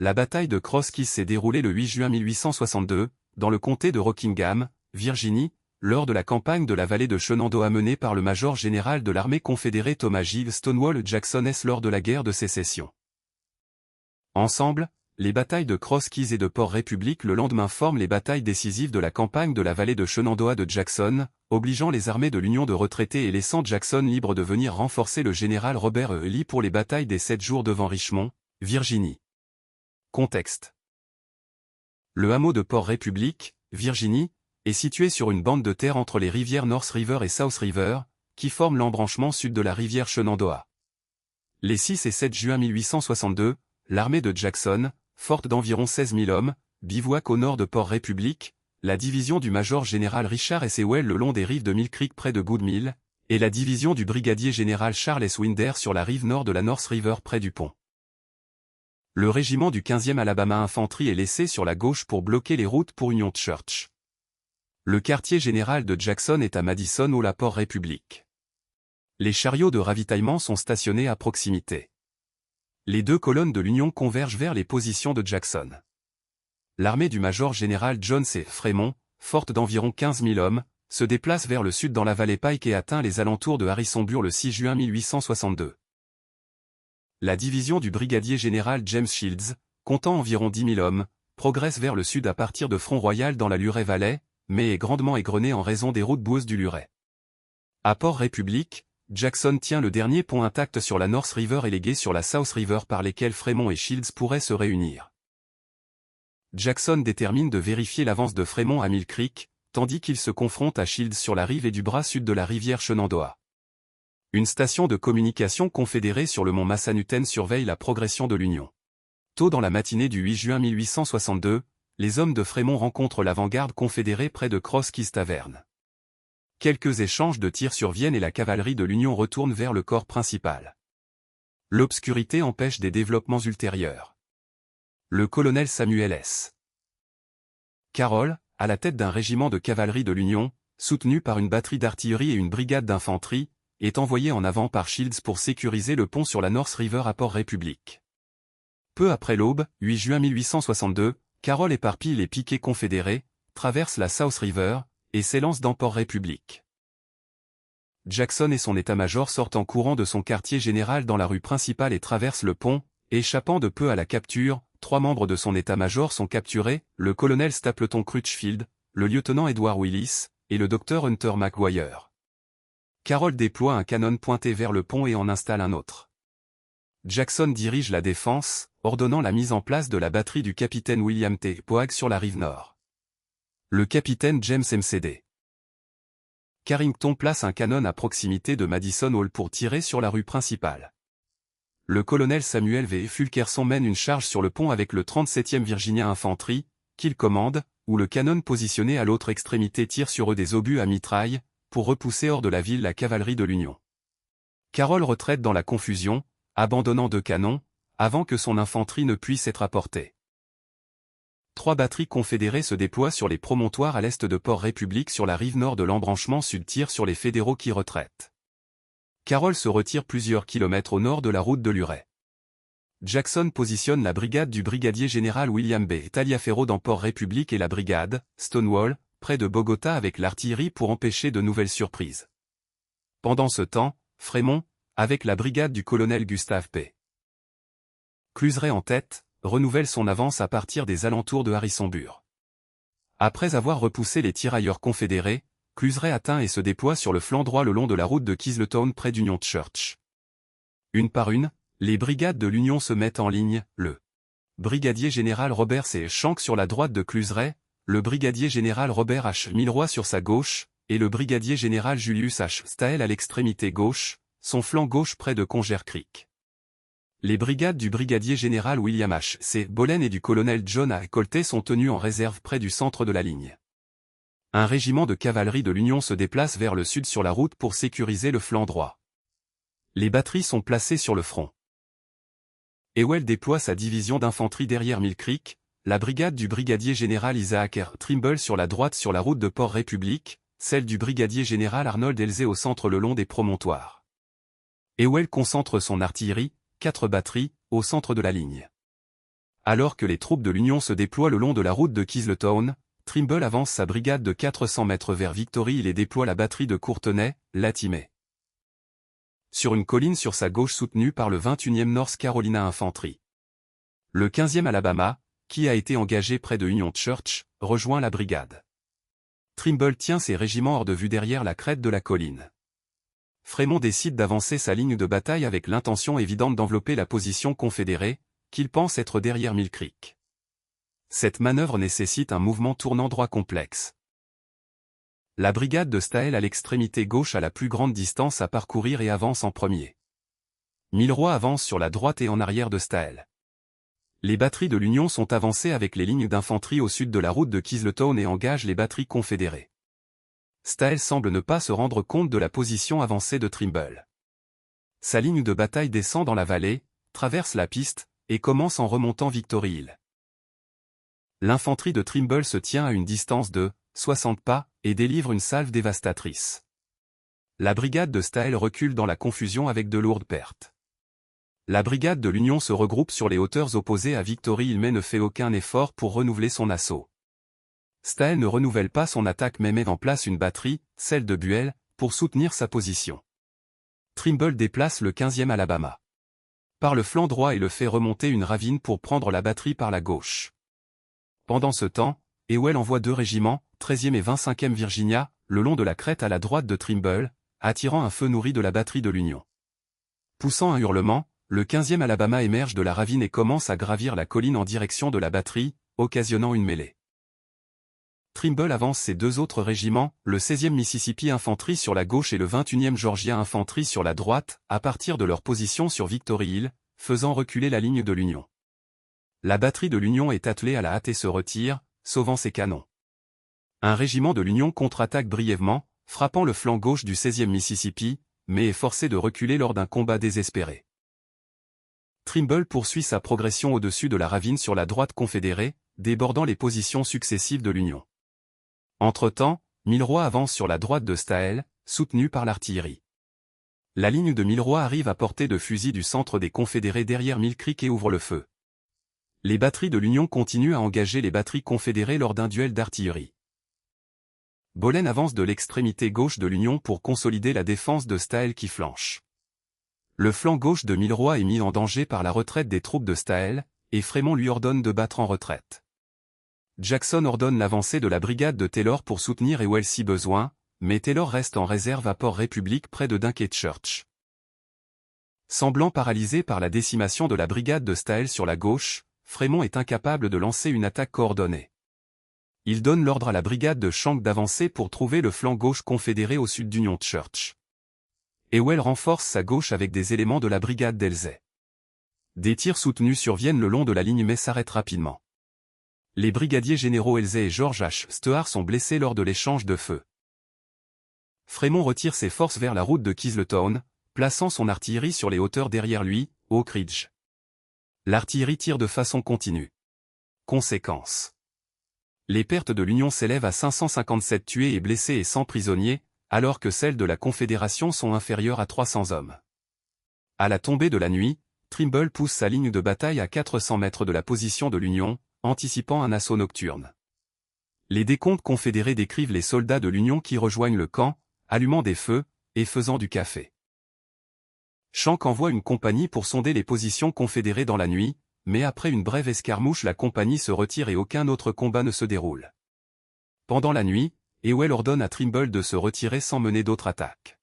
La bataille de Cross Keys s'est déroulée le 8 juin 1862, dans le comté de Rockingham, Virginie, lors de la campagne de la vallée de Shenandoah menée par le major général de l'armée confédérée Thomas J. Stonewall Jackson lors de la guerre de sécession. Ensemble, les batailles de Cross Keys et de Port Republic le lendemain forment les batailles décisives de la campagne de la vallée de Shenandoah de Jackson, obligeant les armées de l'Union de retraiter et laissant Jackson libre de venir renforcer le général Robert E. Lee pour les batailles des 7 jours devant Richmond, Virginie. Contexte. Le hameau de Port Republic, Virginie, est situé sur une bande de terre entre les rivières North River et South River, qui forment l'embranchement sud de la rivière Shenandoah. Les 6 et 7 juin 1862, l'armée de Jackson, forte d'environ 16 000 hommes, bivouac au nord de Port Republic, la division du major général Richard S. Ewell le long des rives de Mill Creek près de Good Mill, et la division du brigadier général Charles S. Winder sur la rive nord de la North River près du pont. Le régiment du 15e Alabama Infanterie est laissé sur la gauche pour bloquer les routes pour Union Church. Le quartier général de Jackson est à Madison au la Port Republic. Les chariots de ravitaillement sont stationnés à proximité. Les deux colonnes de l'Union convergent vers les positions de Jackson. L'armée du major général John C. Fremont, forte d'environ 15 000 hommes, se déplace vers le sud dans la vallée Pike et atteint les alentours de Harrisonburg le 6 juin 1862. La division du brigadier général James Shields, comptant environ 10 000 hommes, progresse vers le sud à partir de Front Royal dans la Luray Valley, mais est grandement égrenée en raison des routes boueuses du Luray. À Port Republic, Jackson tient le dernier pont intact sur la North River et les gués sur la South River par lesquels Fremont et Shields pourraient se réunir. Jackson détermine de vérifier l'avance de Fremont à Mill Creek, tandis qu'il se confronte à Shields sur la rive et du bras sud de la rivière Shenandoah. Une station de communication confédérée sur le mont Massanutten surveille la progression de l'Union. Tôt dans la matinée du 8 juin 1862, les hommes de Fremont rencontrent l'avant-garde confédérée près de Cross Keys Tavern. Quelques échanges de tirs surviennent et la cavalerie de l'Union retourne vers le corps principal. L'obscurité empêche des développements ultérieurs. Le colonel Samuel S. Carroll, à la tête d'un régiment de cavalerie de l'Union, soutenu par une batterie d'artillerie et une brigade d'infanterie, est envoyé en avant par Shields pour sécuriser le pont sur la North River à Port Republic. Peu après l'aube, 8 juin 1862, Carroll éparpille les piquets confédérés, traverse la South River, et s'élance dans Port Republic. Jackson et son état-major sortent en courant de son quartier général dans la rue principale et traversent le pont, échappant de peu à la capture. 3 membres de son état-major sont capturés, le colonel Stapleton Crutchfield, le lieutenant Edward Willis, et le docteur Hunter McGuire. Carroll déploie un canon pointé vers le pont et en installe un autre. Jackson dirige la défense, ordonnant la mise en place de la batterie du capitaine William T. Poag sur la rive nord. Le capitaine James M.C.D. Carrington place un canon à proximité de Madison Hall pour tirer sur la rue principale. Le colonel Samuel V. Fulkerson mène une charge sur le pont avec le 37e Virginia Infanterie, qu'il commande, où le canon positionné à l'autre extrémité tire sur eux des obus à mitraille, pour repousser hors de la ville la cavalerie de l'Union. Carroll retraite dans la confusion, abandonnant 2 canons, avant que son infanterie ne puisse être apportée. 3 batteries confédérées se déploient sur les promontoires à l'est de Port Republic sur la rive nord de l'embranchement sud tirent sur les fédéraux qui retraitent. Carroll se retire plusieurs kilomètres au nord de la route de Luray. Jackson positionne la brigade du brigadier général William B. Taliaferro dans Port Republic et la brigade Stonewall, près de Bogota avec l'artillerie pour empêcher de nouvelles surprises. Pendant ce temps, Fremont, avec la brigade du colonel Gustave P. Cluseret en tête, renouvelle son avance à partir des alentours de Harrisonburg. Après avoir repoussé les tirailleurs confédérés, Cluseret atteint et se déploie sur le flanc droit le long de la route de Kisletown près d'Union Church. Une par une, les brigades de l'Union se mettent en ligne, le brigadier général Robert C. Shank sur la droite de Cluseret, le brigadier général Robert H. Milroy sur sa gauche, et le brigadier général Julius H. Staël à l'extrémité gauche, son flanc gauche près de Conger Creek. Les brigades du brigadier général William H. C. Bolen et du colonel John A. Colté sont tenues en réserve près du centre de la ligne. Un régiment de cavalerie de l'Union se déplace vers le sud sur la route pour sécuriser le flanc droit. Les batteries sont placées sur le front. Ewell déploie sa division d'infanterie derrière Mill Creek, la brigade du brigadier général Isaac R. Trimble sur la droite sur la route de Port Republic, celle du brigadier général Arnold Elzey au centre le long des promontoires. Ewell concentre son artillerie, 4 batteries, au centre de la ligne. Alors que les troupes de l'Union se déploient le long de la route de Kisletown, Trimble avance sa brigade de 400 mètres vers Victory Hill et déploie la batterie de Courtenay, Latimé. Sur une colline sur sa gauche soutenue par le 21e North Carolina Infantry. Le 15e Alabama, qui a été engagé près de Union Church, rejoint la brigade. Trimble tient ses régiments hors de vue derrière la crête de la colline. Fremont décide d'avancer sa ligne de bataille avec l'intention évidente d'envelopper la position confédérée, qu'il pense être derrière Mill Creek. Cette manœuvre nécessite un mouvement tournant droit complexe. La brigade de Staël à l'extrémité gauche a la plus grande distance à parcourir et avance en premier. Milroy avance sur la droite et en arrière de Staël. Les batteries de l'Union sont avancées avec les lignes d'infanterie au sud de la route de Kisletown et engagent les batteries confédérées. Staël semble ne pas se rendre compte de la position avancée de Trimble. Sa ligne de bataille descend dans la vallée, traverse la piste, et commence en remontant Victory Hill. L'infanterie de Trimble se tient à une distance de 60 pas, et délivre une salve dévastatrice. La brigade de Staël recule dans la confusion avec de lourdes pertes. La brigade de l'Union se regroupe sur les hauteurs opposées à Victory Hill mais ne fait aucun effort pour renouveler son assaut. Staël ne renouvelle pas son attaque mais met en place une batterie, celle de Buell, pour soutenir sa position. Trimble déplace le 15e Alabama par le flanc droit et le fait remonter une ravine pour prendre la batterie par la gauche. Pendant ce temps, Ewell envoie 2 régiments, 13e et 25e Virginia, le long de la crête à la droite de Trimble, attirant un feu nourri de la batterie de l'Union. Poussant un hurlement, le 15e Alabama émerge de la ravine et commence à gravir la colline en direction de la batterie, occasionnant une mêlée. Trimble avance ses 2 autres régiments, le 16e Mississippi Infantry sur la gauche et le 21e Georgia Infantry sur la droite, à partir de leur position sur Victory Hill, faisant reculer la ligne de l'Union. La batterie de l'Union est attelée à la hâte et se retire, sauvant ses canons. Un régiment de l'Union contre-attaque brièvement, frappant le flanc gauche du 16e Mississippi, mais est forcé de reculer lors d'un combat désespéré. Trimble poursuit sa progression au-dessus de la ravine sur la droite confédérée, débordant les positions successives de l'Union. Entre-temps, Milroy avance sur la droite de Staël, soutenu par l'artillerie. La ligne de Milroy arrive à portée de fusil du centre des Confédérés derrière Mill Creek et ouvre le feu. Les batteries de l'Union continuent à engager les batteries confédérées lors d'un duel d'artillerie. Bolen avance de l'extrémité gauche de l'Union pour consolider la défense de Staël qui flanche. Le flanc gauche de Milroy est mis en danger par la retraite des troupes de Staël, et Fremont lui ordonne de battre en retraite. Jackson ordonne l'avancée de la brigade de Taylor pour soutenir Ewell si besoin, mais Taylor reste en réserve à Port Republic près de Dunkerque. Semblant paralysé par la décimation de la brigade de Staël sur la gauche, Fremont est incapable de lancer une attaque coordonnée. Il donne l'ordre à la brigade de Shank d'avancer pour trouver le flanc gauche confédéré au sud d'Union Church. Ewell renforce sa gauche avec des éléments de la brigade d'Elzey. Des tirs soutenus surviennent le long de la ligne mais s'arrêtent rapidement. Les brigadiers généraux Elzey et George H. Stewart sont blessés lors de l'échange de feu. Fremont retire ses forces vers la route de Kisletown, plaçant son artillerie sur les hauteurs derrière lui, Oak Ridge. L'artillerie tire de façon continue. Conséquence. Les pertes de l'Union s'élèvent à 557 tués et blessés et 100 prisonniers, alors que celles de la Confédération sont inférieures à 300 hommes. À la tombée de la nuit, Trimble pousse sa ligne de bataille à 400 mètres de la position de l'Union, anticipant un assaut nocturne. Les décomptes confédérés décrivent les soldats de l'Union qui rejoignent le camp, allumant des feux, et faisant du café. Shank envoie une compagnie pour sonder les positions confédérées dans la nuit, mais après une brève escarmouche la compagnie se retire et aucun autre combat ne se déroule. Pendant la nuit, Ewell ordonne à Trimble de se retirer sans mener d'autres attaques.